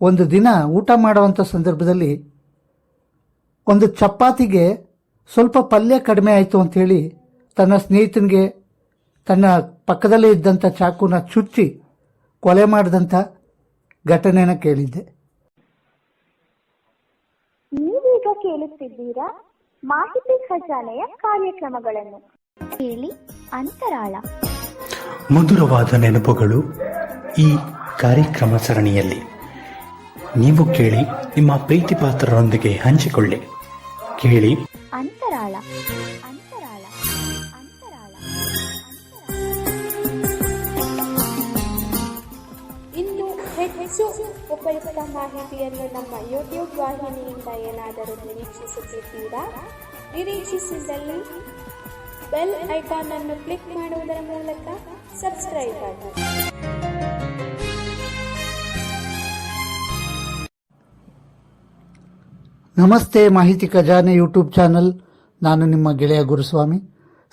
ಒಂದು ದಿನ ಊಟ ಮಾಡುವಂಥ ಸಂದರ್ಭದಲ್ಲಿ ಒಂದು ಚಪಾತಿಗೆ ಸ್ವಲ್ಪ ಪಲ್ಯ ಕಡಿಮೆ ಆಯಿತು ಅಂಥೇಳಿ ತನ್ನ ಸ್ನೇಹಿತನಿಗೆ ತನ್ನ ಪಕ್ಕದಲ್ಲೇ ಇದ್ದಂಥ ಚಾಕುನ ಚುಚ್ಚಿ ಕೊಲೆ ಮಾಡಿದಂಥ ಘಟನೆನ ಕೇಳಿದ್ದೆ. ನೀವೀಗ ಕೇಳುತ್ತಿದ್ದೀರಾ ಮಾಹಿತಿ ಖಜಾನೆಯ ಕಾರ್ಯಕ್ರಮಗಳನ್ನು. ಕೇಳಿ ಅಂತರಾಳ. ಮಧುರವಾದ ನೆನಪುಗಳು ಈ ಕಾರ್ಯಕ್ರಮ ಸರಣಿಯಲ್ಲಿ. ನೀವು ಕೇಳಿ, ನಿಮ್ಮ ಪ್ರೀತಿ ಪಾತ್ರರೊಂದಿಗೆ ಹಂಚಿಕೊಳ್ಳಿ. ಕೇಳಿ ಅಂತರಾಳ. ಅಂತರಾಳ. ಅಂತರಾಳ. ಇನ್ನು ಹೆಚ್ಚು ಉಪಯುಕ್ತ ಮಾಹಿತಿಯನ್ನು ನಮ್ಮ ಯೂಟ್ಯೂಬ್ ವಾಹಿನಿಯಿಂದ ಏನಾದರೂ ನಿರೀಕ್ಷಿಸುತ್ತಿದ್ದೀರಾ? ನಿರೀಕ್ಷಿಸಿದಲ್ಲಿ ಬೆಲ್ ಐಕಾನ್ ಅನ್ನು ಕ್ಲಿಕ್ ಮಾಡುವುದರ ಮೂಲಕ ಸಬ್ಸ್ಕ್ರೈಬ್ ಆಗಿ. ನಮಸ್ತೆ, ಮಾಹಿತಿ ಖಜಾನೆ ಯೂಟ್ಯೂಬ್ ಚಾನಲ್. ನಾನು ನಿಮ್ಮ ಗೆಳೆಯ ಗುರುಸ್ವಾಮಿ.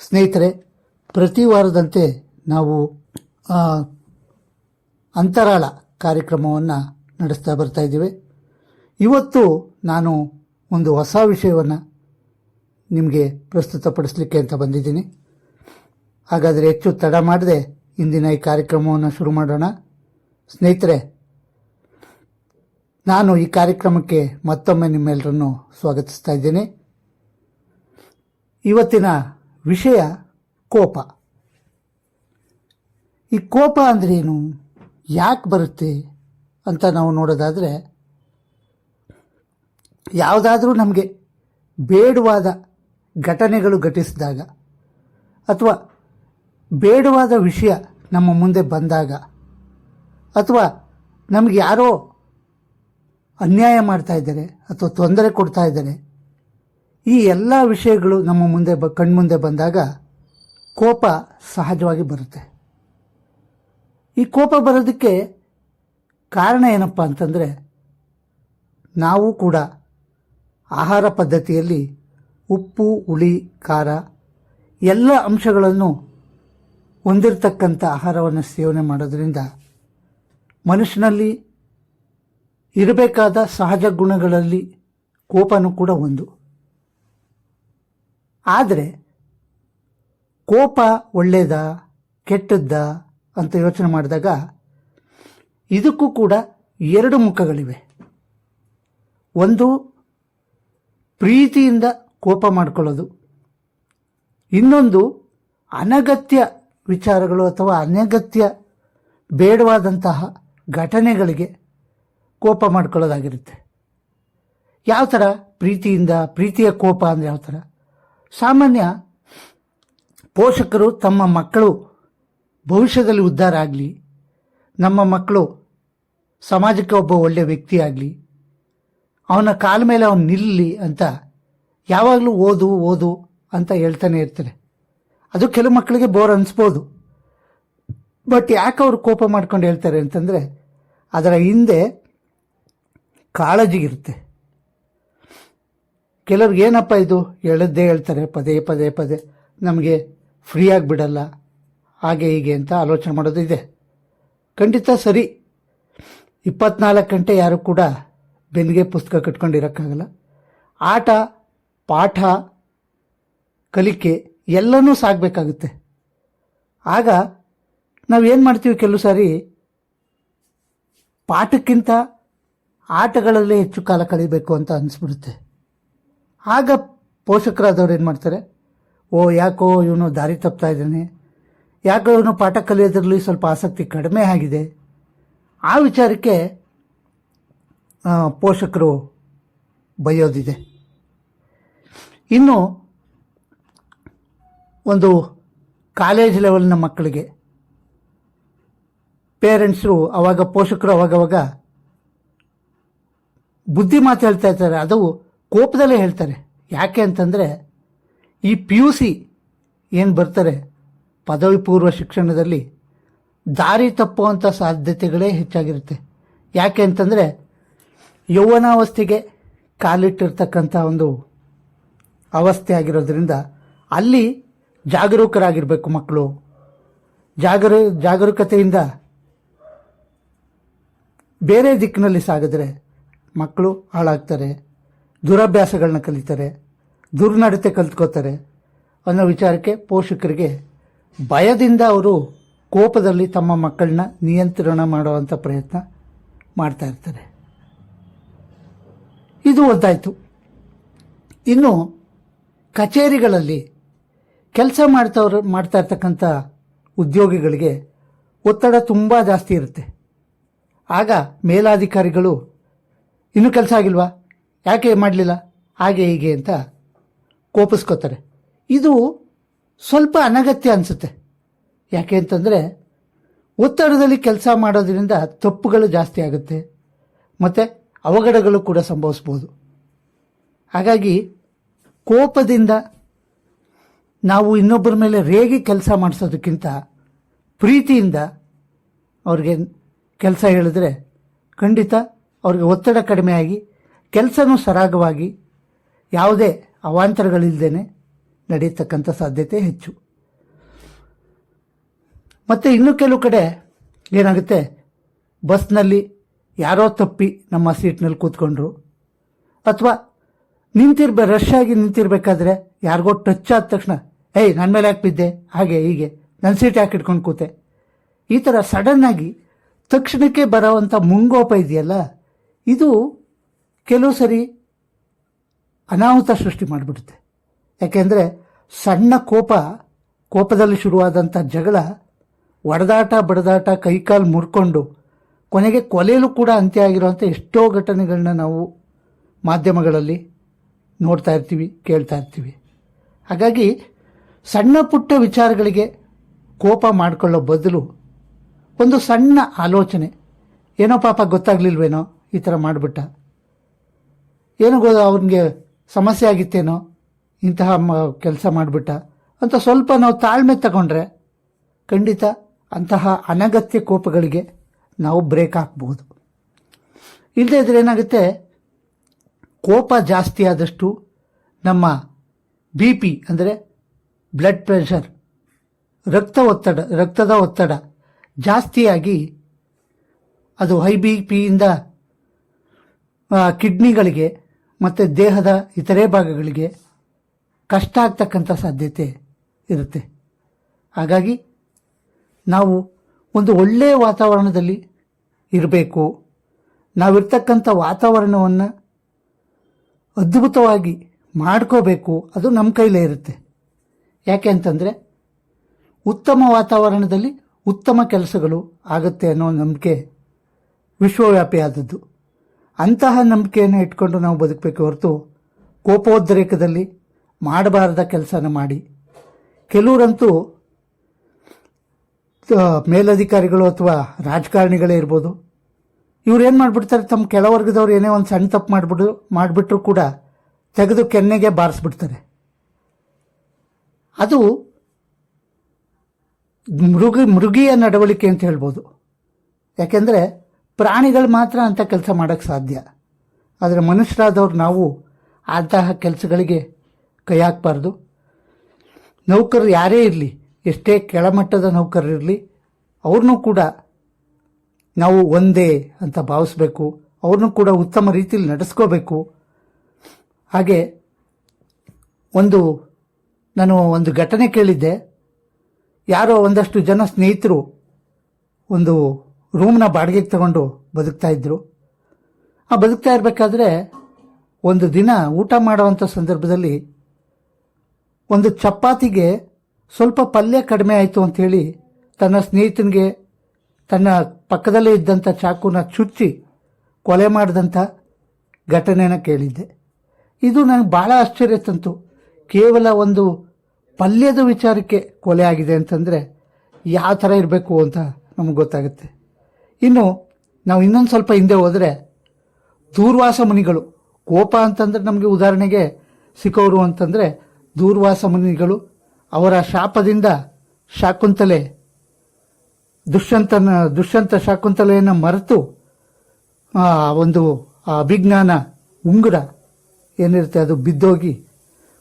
ಸ್ನೇಹಿತರೆ, ಪ್ರತಿ ವಾರದಂತೆ ನಾವು ಅಂತರಾಳ ಕಾರ್ಯಕ್ರಮವನ್ನು ನಡೆಸ್ತಾ ಬರ್ತಾ ಇದ್ದೀವಿ. ಇವತ್ತು ನಾನು ಒಂದು ಹೊಸ ವಿಷಯವನ್ನು ನಿಮಗೆ ಪ್ರಸ್ತುತಪಡಿಸಲಿಕ್ಕೆ ಅಂತ ಬಂದಿದ್ದೀನಿ. ಹಾಗಾದರೆ ಹೆಚ್ಚು ತಡ ಮಾಡದೆ ಇಂದಿನ ಈ ಕಾರ್ಯಕ್ರಮವನ್ನು ಶುರು ಮಾಡೋಣ. ಸ್ನೇಹಿತರೆ, ನಾನು ಈ ಕಾರ್ಯಕ್ರಮಕ್ಕೆ ಮತ್ತೊಮ್ಮೆ ನಿಮ್ಮೆಲ್ಲರನ್ನು ಸ್ವಾಗತಿಸ್ತಾ ಇದ್ದೇನೆ. ಇವತ್ತಿನ ವಿಷಯ ಕೋಪ. ಈ ಕೋಪ ಅಂದ್ರೇನು, ಯಾಕೆ ಬರುತ್ತೆ ಅಂತ ನಾವು ನೋಡೋದಾದರೆ, ಯಾವುದಾದ್ರೂ ನಮಗೆ ಬೇಡವಾದ ಘಟನೆಗಳು ಘಟಿಸಿದಾಗ ಅಥವಾ ಬೇಡವಾದ ವಿಷಯ ನಮ್ಮ ಮುಂದೆ ಬಂದಾಗ ಅಥವಾ ನಮಗೆ ಯಾರೋ ಅನ್ಯಾಯ ಮಾಡ್ತಾ ಇದ್ದಾರೆ ಅಥವಾ ತೊಂದರೆ ಕೊಡ್ತಾ ಇದ್ದಾರೆ, ಈ ಎಲ್ಲ ವಿಷಯಗಳು ನಮ್ಮ ಮುಂದೆ ಕಣ್ಮುಂದೆ ಬಂದಾಗ ಕೋಪ ಸಹಜವಾಗಿ ಬರುತ್ತೆ. ಈ ಕೋಪ ಬರೋದಕ್ಕೆ ಕಾರಣ ಏನಪ್ಪ ಅಂತಂದರೆ, ನಾವು ಕೂಡ ಆಹಾರ ಪದ್ಧತಿಯಲ್ಲಿ ಉಪ್ಪು, ಹುಳಿ, ಖಾರ ಎಲ್ಲ ಅಂಶಗಳನ್ನು ಹೊಂದಿರತಕ್ಕಂಥ ಆಹಾರವನ್ನು ಸೇವನೆ ಮಾಡೋದ್ರಿಂದ ಮನುಷ್ಯನಲ್ಲಿ ಇರಬೇಕಾದ ಸಹಜ ಗುಣಗಳಲ್ಲಿ ಕೋಪನೂ ಕೂಡ ಒಂದು. ಆದರೆ ಕೋಪ ಒಳ್ಳೆಯದಾ ಕೆಟ್ಟದ್ದಾ ಅಂತ ಯೋಚನೆ ಮಾಡಿದಾಗ ಇದಕ್ಕೂ ಕೂಡ ಎರಡು ಮುಖಗಳಿವೆ. ಒಂದು ಪ್ರೀತಿಯಿಂದ ಕೋಪ ಮಾಡಿಕೊಳ್ಳೋದು, ಇನ್ನೊಂದು ಅನಗತ್ಯ ವಿಚಾರಗಳು ಅಥವಾ ಅನಗತ್ಯ ಬೇಡವಾದಂತಹ ಘಟನೆಗಳಿಗೆ ಕೋಪ ಮಾಡ್ಕೊಳ್ಳೋದಾಗಿರುತ್ತೆ. ಯಾವ ಥರ ಪ್ರೀತಿಯ ಕೋಪ ಅಂದರೆ ಯಾವ ಥರ? ಸಾಮಾನ್ಯ ಪೋಷಕರು ತಮ್ಮ ಮಕ್ಕಳು ಭವಿಷ್ಯದಲ್ಲಿ ಉದ್ಧಾರ ಆಗಲಿ, ನಮ್ಮ ಮಕ್ಕಳು ಸಮಾಜಕ್ಕೆ ಒಬ್ಬ ಒಳ್ಳೆಯ ವ್ಯಕ್ತಿ ಆಗಲಿ, ಅವನ ಕಾಲ ಮೇಲೆ ಅವನು ನಿಲ್ಲಿ ಅಂತ ಯಾವಾಗಲೂ ಓದು ಓದು ಅಂತ ಹೇಳ್ತಾನೆ ಇರ್ತಾರೆ. ಅದು ಕೆಲವು ಮಕ್ಕಳಿಗೆ ಬೋರ್ ಅನಿಸ್ಬೋದು. ಬಟ್ ಯಾಕೆ ಅವರು ಕೋಪ ಮಾಡ್ಕೊಂಡು ಹೇಳ್ತಾರೆ ಅಂತಂದರೆ, ಅದರ ಹಿಂದೆ ಕಾಳಜಿ ಇರುತ್ತೆ. ಕೆಲವ್ರಿಗೆ ಏನಪ್ಪ ಇದು ಹೇಳದ್ದೇ ಹೇಳ್ತಾರೆ, ಪದೇ ಪದೇ ಪದೇ ನಮಗೆ ಫ್ರೀಯಾಗಿ ಬಿಡಲ್ಲ, ಹಾಗೆ ಹೀಗೆ ಅಂತ ಆಲೋಚನೆ ಮಾಡೋದು ಇದೆ. ಖಂಡಿತ ಸರಿ. 24 ಗಂಟೆ ಯಾರು ಕೂಡ ಬೆನ್ನಿಗೆ ಪುಸ್ತಕ ಕಟ್ಕೊಂಡಿರೋಕ್ಕಾಗಲ್ಲ. ಆಟ, ಪಾಠ, ಕಲಿಕೆ ಎಲ್ಲನೂ ಸಾಗಬೇಕಾಗುತ್ತೆ. ಆಗ ನಾವೇನು ಮಾಡ್ತೀವಿ, ಕೆಲವು ಸಾರಿ ಪಾಠಕ್ಕಿಂತ ಆಟಗಳಲ್ಲೇ ಹೆಚ್ಚು ಕಾಲ ಕಳೀಬೇಕು ಅಂತ ಅನಿಸ್ಬಿಡುತ್ತೆ. ಆಗ ಪೋಷಕರಾದವ್ರು ಏನು ಮಾಡ್ತಾರೆ, ಯಾಕೋ ಇವನು ದಾರಿ ತಪ್ತಾ ಇದ್ದಾನೆ, ಯಾಕೋ ಇವನು ಪಾಠ ಕಲಿಯೋದ್ರಲ್ಲಿ ಸ್ವಲ್ಪ ಆಸಕ್ತಿ ಕಡಿಮೆ ಆಗಿದೆ, ಆ ವಿಚಾರಕ್ಕೆ ಪೋಷಕರು ಬೈಯೋದಿದೆ. ಇನ್ನು ಒಂದು ಕಾಲೇಜ್ ಲೆವೆಲ್ನ ಮಕ್ಕಳಿಗೆ ಪೋಷಕರು ಅವಾಗವಾಗ ಬುದ್ಧಿ ಮಾತು ಹೇಳ್ತಾ ಇರ್ತಾರೆ. ಅದು ಕೋಪದಲ್ಲೇ ಹೇಳ್ತಾರೆ. ಯಾಕೆ ಅಂತಂದರೆ, ಈ PUC ಏನು ಬರ್ತಾರೆ, ಪದವಿ ಪೂರ್ವ ಶಿಕ್ಷಣದಲ್ಲಿ ದಾರಿ ತಪ್ಪುವಂಥ ಸಾಧ್ಯತೆಗಳೇ ಹೆಚ್ಚಾಗಿರುತ್ತೆ. ಯಾಕೆ ಅಂತಂದರೆ, ಯೌವನಾವಸ್ಥೆಗೆ ಕಾಲಿಟ್ಟಿರ್ತಕ್ಕಂಥ ಒಂದು ಅವಸ್ಥೆ ಆಗಿರೋದ್ರಿಂದ ಅಲ್ಲಿ ಜಾಗರೂಕರಾಗಿರಬೇಕು ಮಕ್ಕಳು. ಜಾಗರೂಕತೆಯಿಂದ ಬೇರೆ ದಿಕ್ಕಿನಲ್ಲಿ ಸಾಗಿದ್ರೆ ಮಕ್ಕಳು ಹಾಳಾಗ್ತಾರೆ, ದುರಭ್ಯಾಸಗಳನ್ನ ಕಲಿತಾರೆ, ದುರ್ನಡತೆ ಕಲ್ತ್ಕೋತಾರೆ ಅನ್ನೋ ವಿಚಾರಕ್ಕೆ ಪೋಷಕರಿಗೆ ಭಯದಿಂದ ಅವರು ಕೋಪದಲ್ಲಿ ತಮ್ಮ ಮಕ್ಕಳನ್ನ ನಿಯಂತ್ರಣ ಮಾಡುವಂಥ ಪ್ರಯತ್ನ ಮಾಡ್ತಾ ಇರ್ತಾರೆ. ಇದು ಒಂದಾಯಿತು. ಇನ್ನು ಕಚೇರಿಗಳಲ್ಲಿ ಕೆಲಸ ಮಾಡ್ತಾ ಇರ್ತಕ್ಕಂಥ ಉದ್ಯೋಗಿಗಳಿಗೆ ಒತ್ತಡ ತುಂಬ ಜಾಸ್ತಿ ಇರುತ್ತೆ. ಆಗ ಮೇಲಾಧಿಕಾರಿಗಳು ಇನ್ನೂ ಕೆಲಸ ಆಗಿಲ್ವಾ, ಯಾಕೆ ಮಾಡಲಿಲ್ಲ, ಹಾಗೆ ಹೀಗೆ ಅಂತ ಕೋಪಿಸ್ಕೋತಾರೆ. ಇದು ಸ್ವಲ್ಪ ಅನಗತ್ಯ ಅನಿಸುತ್ತೆ. ಯಾಕೆ ಅಂತಂದರೆ ಒತ್ತಡದಲ್ಲಿ ಕೆಲಸ ಮಾಡೋದ್ರಿಂದ ತಪ್ಪುಗಳು ಜಾಸ್ತಿ ಆಗುತ್ತೆ ಮತ್ತು ಅವಘಡಗಳು ಕೂಡ ಸಂಭವಿಸ್ಬೋದು. ಹಾಗಾಗಿ ಕೋಪದಿಂದ ನಾವು ಇನ್ನೊಬ್ಬರ ಮೇಲೆ ರೇಗಿ ಕೆಲಸ ಮಾಡಿಸೋದಕ್ಕಿಂತ ಪ್ರೀತಿಯಿಂದ ಅವ್ರಿಗೆ ಕೆಲಸ ಹೇಳಿದ್ರೆ ಖಂಡಿತ ಅವ್ರಿಗೆ ಒತ್ತಡ ಕಡಿಮೆಯಾಗಿ ಕೆಲಸನೂ ಸರಾಗವಾಗಿ ಯಾವುದೇ ಅವಾಂತರಗಳಿಲ್ಲದೇ ನಡೆಯತಕ್ಕಂಥ ಸಾಧ್ಯತೆ ಹೆಚ್ಚು. ಮತ್ತು ಇನ್ನು ಕೆಲವು ಕಡೆ ಏನಾಗುತ್ತೆ, ಬಸ್ನಲ್ಲಿ ಯಾರೋ ತಪ್ಪಿ ನಮ್ಮ ಸೀಟ್ನಲ್ಲಿ ಕೂತ್ಕೊಂಡ್ರು, ಅಥವಾ ರಶ್ ಆಗಿ ನಿಂತಿರ್ಬೇಕಾದ್ರೆ ಯಾರಿಗೋ ಟಚ್ ಆದ ತಕ್ಷಣ ಏಯ್ ನನ್ನ ಮೇಲೆ ಯಾಕೆ ಬಿದ್ದೆ, ಹಾಗೆ ಹೀಗೆ ನನ್ನ ಸೀಟ್ ಯಾಕೆ ಇಟ್ಕೊಂಡು ಕೂತೆ, ಈ ಥರ ಸಡನ್ನಾಗಿ ತಕ್ಷಣಕ್ಕೆ ಬರೋವಂಥ ಮುಂಗೋಪ ಇದೆಯಲ್ಲ, ಇದು ಕೆಲವು ಸರಿ ಅನಾಹುತ ಸೃಷ್ಟಿ ಮಾಡಿಬಿಡುತ್ತೆ. ಯಾಕೆಂದರೆ ಸಣ್ಣ ಕೋಪದಲ್ಲಿ ಶುರುವಾದಂಥ ಜಗಳ ಒಡೆದಾಟ ಬಡದಾಟ ಕೈಕಾಲು ಮುರ್ಕೊಂಡು ಕೊನೆಗೆ ಕೊಲೆಯಲ್ಲೂ ಕೂಡ ಅಂತ್ಯ ಆಗಿರುವಂಥ ಎಷ್ಟೋ ಘಟನೆಗಳನ್ನ ನಾವು ಮಾಧ್ಯಮಗಳಲ್ಲಿ ನೋಡ್ತಾ ಇರ್ತೀವಿ, ಕೇಳ್ತಾ ಇರ್ತೀವಿ. ಹಾಗಾಗಿ ಸಣ್ಣ ಪುಟ್ಟ ವಿಚಾರಗಳಿಗೆ ಕೋಪ ಮಾಡಿಕೊಳ್ಳೋ ಬದಲು ಒಂದು ಸಣ್ಣ ಆಲೋಚನೆ, ಏನೋ ಪಾಪ ಗೊತ್ತಾಗ್ಲಿಲ್ವೇನೋ ಈ ಥರ ಮಾಡಿಬಿಟ್ಟ, ಏನೋ ಅವನಿಗೆ ಸಮಸ್ಯೆ ಆಗಿತ್ತೇನೋ ಇಂತಹ ಕೆಲಸ ಮಾಡಿಬಿಟ್ಟ ಅಂತ ಸ್ವಲ್ಪ ನಾವು ತಾಳ್ಮೆ ತಗೊಂಡ್ರೆ ಖಂಡಿತ ಅಂತಹ ಅನಗತ್ಯ ಕೋಪಗಳಿಗೆ ನಾವು ಬ್ರೇಕ್ ಹಾಕ್ಬೋದು. ಇಲ್ಲದೇ ಇದ್ರೆ ಏನಾಗುತ್ತೆ, ಕೋಪ ಜಾಸ್ತಿ ಆದಷ್ಟು ನಮ್ಮ BP ಅಂದರೆ ಬ್ಲಡ್ ಪ್ರೆಷರ್, ರಕ್ತದ ಒತ್ತಡ ಜಾಸ್ತಿಯಾಗಿ ಅದು ಹೈ BP ಯಿಂದ ಕಿಡ್ನಿಗಳಿಗೆ ಮತ್ತು ದೇಹದ ಇತರೆ ಭಾಗಗಳಿಗೆ ಕಷ್ಟ ಆಗ್ತಕ್ಕಂಥ ಸಾಧ್ಯತೆ ಇರುತ್ತೆ. ಹಾಗಾಗಿ ನಾವು ಒಂದು ಒಳ್ಳೆಯ ವಾತಾವರಣದಲ್ಲಿ ಇರಬೇಕು. ನಾವಿರ್ತಕ್ಕಂಥ ವಾತಾವರಣವನ್ನು ಅದ್ಭುತವಾಗಿ ಮಾಡ್ಕೋಬೇಕು, ಅದು ನಮ್ಮ ಕೈಲೇ ಇರುತ್ತೆ. ಯಾಕೆ ಅಂತಂದರೆ ಉತ್ತಮ ವಾತಾವರಣದಲ್ಲಿ ಉತ್ತಮ ಕೆಲಸಗಳು ಆಗುತ್ತೆ ಅನ್ನೋ ನಂಬಿಕೆ ವಿಶ್ವವ್ಯಾಪಿಯಾದದ್ದು. ಅಂತಹ ನಂಬಿಕೆಯನ್ನು ಇಟ್ಕೊಂಡು ನಾವು ಬದುಕಬೇಕು ಹೊರತು ಕೋಪೋದ್ರೇಕದಲ್ಲಿ ಮಾಡಬಾರದ ಕೆಲಸನ ಮಾಡಿ. ಕೆಲವರಂತೂ ಮೇಲಧಿಕಾರಿಗಳು ಅಥವಾ ರಾಜಕಾರಣಿಗಳೇ ಇರ್ಬೋದು, ಇವ್ರೇನು ಮಾಡಿಬಿಡ್ತಾರೆ, ತಮ್ಮ ಕೆಳವರ್ಗದವ್ರು ಏನೇ ಒಂದು ಸಣ್ಣ ತಪ್ಪು ಮಾಡಿಬಿಟ್ರು ಕೂಡ ತೆಗೆದು ಕೆನ್ನೆಗೆ ಬಾರಿಸ್ಬಿಡ್ತಾರೆ. ಅದು ಮೃಗೀಯ ನಡವಳಿಕೆ ಅಂತ ಹೇಳ್ಬೋದು. ಯಾಕೆಂದರೆ ಪ್ರಾಣಿಗಳು ಮಾತ್ರ ಅಂಥ ಕೆಲಸ ಮಾಡೋಕ್ಕೆ ಸಾಧ್ಯ, ಆದರೆ ಮನುಷ್ಯರಾದವ್ರು ನಾವು ಅಂತಹ ಕೆಲಸಗಳಿಗೆ ಕೈ ಹಾಕಬಾರ್ದು. ನೌಕರರು ಯಾರೇ ಇರಲಿ, ಎಷ್ಟೇ ಕೆಳಮಟ್ಟದ ನೌಕರರಿರಲಿ, ಅವ್ರನ್ನೂ ಕೂಡ ನಾವು ಒಂದೇ ಅಂತ ಭಾವಿಸ್ಬೇಕು, ಅವ್ರನ್ನೂ ಕೂಡ ಉತ್ತಮ ರೀತಿಯಲ್ಲಿ ನಡೆಸ್ಕೋಬೇಕು. ಹಾಗೆ ನಾನು ಒಂದು ಘಟನೆ ಕೇಳಿದ್ದೆ. ಯಾರೋ ಒಂದಷ್ಟು ಜನ ಸ್ನೇಹಿತರು ಒಂದು ರೂಮ್ನ ಬಾಡಿಗೆಗೆ ತಗೊಂಡು ಬದುಕ್ತಾ ಇದ್ರು. ಬದುಕ್ತಾ ಇರಬೇಕಾದ್ರೆ ಒಂದು ದಿನ ಊಟ ಮಾಡುವಂಥ ಸಂದರ್ಭದಲ್ಲಿ ಒಂದು ಚಪಾತಿಗೆ ಸ್ವಲ್ಪ ಪಲ್ಯ ಕಡಿಮೆ ಆಯಿತು ಅಂಥೇಳಿ ತನ್ನ ಸ್ನೇಹಿತನಿಗೆ ತನ್ನ ಪಕ್ಕದಲ್ಲೇ ಇದ್ದಂಥ ಚಾಕುನ ಚುಚ್ಚಿ ಕೊಲೆ ಮಾಡಿದಂಥ ಘಟನೆನ ಕೇಳಿದ್ದೆ. ಇದು ನನಗೆ ಭಾಳ ಆಶ್ಚರ್ಯ ತಂತು. ಕೇವಲ ಒಂದು ಪಲ್ಯದ ವಿಚಾರಕ್ಕೆ ಕೊಲೆ ಆಗಿದೆ ಅಂತಂದರೆ ಯಾವ ಥರ ಇರಬೇಕು ಅಂತ ನಮಗೆ ಗೊತ್ತಾಗುತ್ತೆ. ಇನ್ನು ನಾವು ಇನ್ನೊಂದು ಸ್ವಲ್ಪ ಹಿಂದೆ ಹೋದರೆ ದೂರ್ವಾಸ ಮುನಿಗಳು, ಕೋಪ ಅಂತಂದರೆ ನಮಗೆ ಉದಾಹರಣೆಗೆ ಸಿಕ್ಕೋರು ಅಂತಂದರೆ ದೂರ್ವಾಸ ಮುನಿಗಳು, ಅವರ ಶಾಪದಿಂದ ಶಾಕುಂತಲೆ ದುಷ್ಯಂತ ಶಾಕುಂತಲೆಯನ್ನು ಮರೆತು ಒಂದು ಅಭಿಜ್ಞಾನ ಉಂಗುರ ಏನಿರುತ್ತೆ ಅದು ಬಿದ್ದೋಗಿ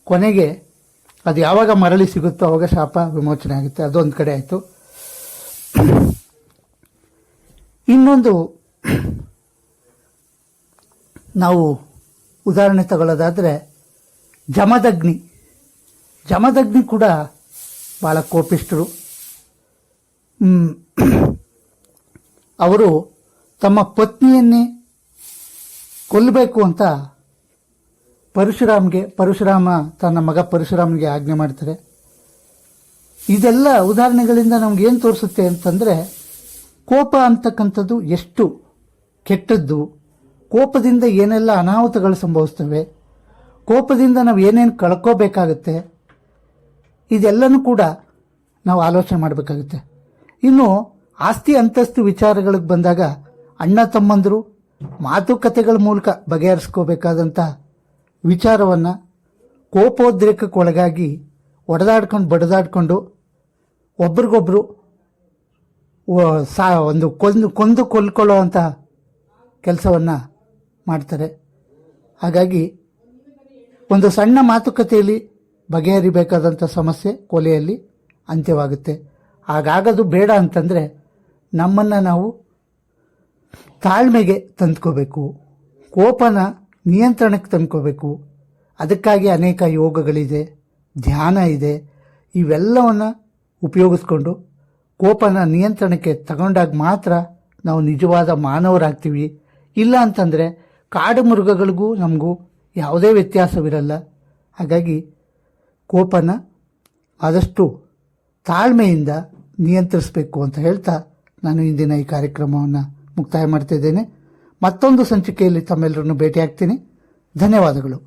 ಕೊನೆಗೆ ಅದು ಯಾವಾಗ ಮರಳಿ ಸಿಗುತ್ತೋ ಆವಾಗ ಶಾಪ ವಿಮೋಚನೆ ಆಗುತ್ತೆ. ಅದೊಂದು ಕಡೆ ಆಯಿತು. ಇನ್ನೊಂದು ನಾವು ಉದಾಹರಣೆ ತಗೊಳ್ಳೋದಾದರೆ ಜಮದಗ್ನಿ ಕೂಡ ಭಾಳ ಕೋಪಿಷ್ಠರು. ಅವರು ತಮ್ಮ ಪತ್ನಿಯನ್ನೇ ಕೊಲ್ಲಬೇಕು ಅಂತ ಪರಶುರಾಮ ತನ್ನ ಮಗ ಪರಶುರಾಮನಿಗೆ ಆಜ್ಞೆ ಮಾಡ್ತಾರೆ. ಇದೆಲ್ಲ ಉದಾಹರಣೆಗಳಿಂದ ನಮ್ಗೆ ಏನು ತೋರಿಸುತ್ತೆ ಅಂತಂದರೆ, ಕೋಪ ಅಂತಕ್ಕಂಥದ್ದು ಎಷ್ಟು ಕೆಟ್ಟದ್ದು, ಕೋಪದಿಂದ ಏನೆಲ್ಲ ಅನಾಹುತಗಳು ಸಂಭವಿಸ್ತವೆ, ಕೋಪದಿಂದ ನಾವು ಏನೇನು ಕಳ್ಕೋಬೇಕಾಗತ್ತೆ, ಇದೆಲ್ಲನೂ ಕೂಡ ನಾವು ಆಲೋಚನೆ ಮಾಡಬೇಕಾಗುತ್ತೆ. ಇನ್ನು ಆಸ್ತಿ ಅಂತಸ್ತು ವಿಚಾರಗಳಿಗೆ ಬಂದಾಗ ಅಣ್ಣ ತಮ್ಮಂದರು ಮಾತುಕತೆಗಳ ಮೂಲಕ ಬಗೆಹರಿಸ್ಕೋಬೇಕಾದಂಥ ವಿಚಾರವನ್ನು ಕೋಪೋದ್ರೇಕಕ್ಕೊಳಗಾಗಿ ಬಡದಾಡ್ಕೊಂಡು ಒಬ್ರಿಗೊಬ್ರು ಒಂದು ಕೊಲ್ಕೊಳ್ಳೋ ಅಂಥ ಕೆಲಸವನ್ನು ಮಾಡ್ತಾರೆ. ಹಾಗಾಗಿ ಒಂದು ಸಣ್ಣ ಮಾತುಕತೆಯಲ್ಲಿ ಬಗೆಹರಿಬೇಕಾದಂಥ ಸಮಸ್ಯೆ ಕೊಲೆಯಲ್ಲಿ ಅಂತ್ಯವಾಗುತ್ತೆ. ಹಾಗಾಗೋದು ಬೇಡ ಅಂತಂದರೆ ನಮ್ಮನ್ನು ನಾವು ತಾಳ್ಮೆಗೆ ತಂದ್ಕೋಬೇಕು, ಕೋಪನ ನಿಯಂತ್ರಣಕ್ಕೆ ತಂದ್ಕೋಬೇಕು. ಅದಕ್ಕಾಗಿ ಅನೇಕ ಯೋಗಗಳಿದೆ, ಧ್ಯಾನ ಇದೆ. ಇವೆಲ್ಲವನ್ನು ಉಪಯೋಗಿಸ್ಕೊಂಡು ಕೋಪನ ನಿಯಂತ್ರಣಕ್ಕೆ ತಗೊಂಡಾಗ ಮಾತ್ರ ನಾವು ನಿಜವಾದ ಮಾನವರಾಗ್ತೀವಿ. ಇಲ್ಲ ಅಂತಂದರೆ ಕಾಡು ಮೃಗಗಳಿಗೂ ನಮಗೂ ಯಾವುದೇ ವ್ಯತ್ಯಾಸವಿರಲ್ಲ. ಹಾಗಾಗಿ ಕೋಪನ ಆದಷ್ಟು ತಾಳ್ಮೆಯಿಂದ ನಿಯಂತ್ರಿಸಬೇಕು ಅಂತ ಹೇಳ್ತಾ ನಾನು ಇಂದಿನ ಈ ಕಾರ್ಯಕ್ರಮವನ್ನು ಮುಕ್ತಾಯ ಮಾಡ್ತಿದ್ದೇನೆ. ಮತ್ತೊಂದು ಸಂಚಿಕೆಯಲ್ಲಿ ತಮ್ಮೆಲ್ಲರನ್ನು ಭೇಟಿಯಾಗ್ತೀನಿ. ಧನ್ಯವಾದಗಳು.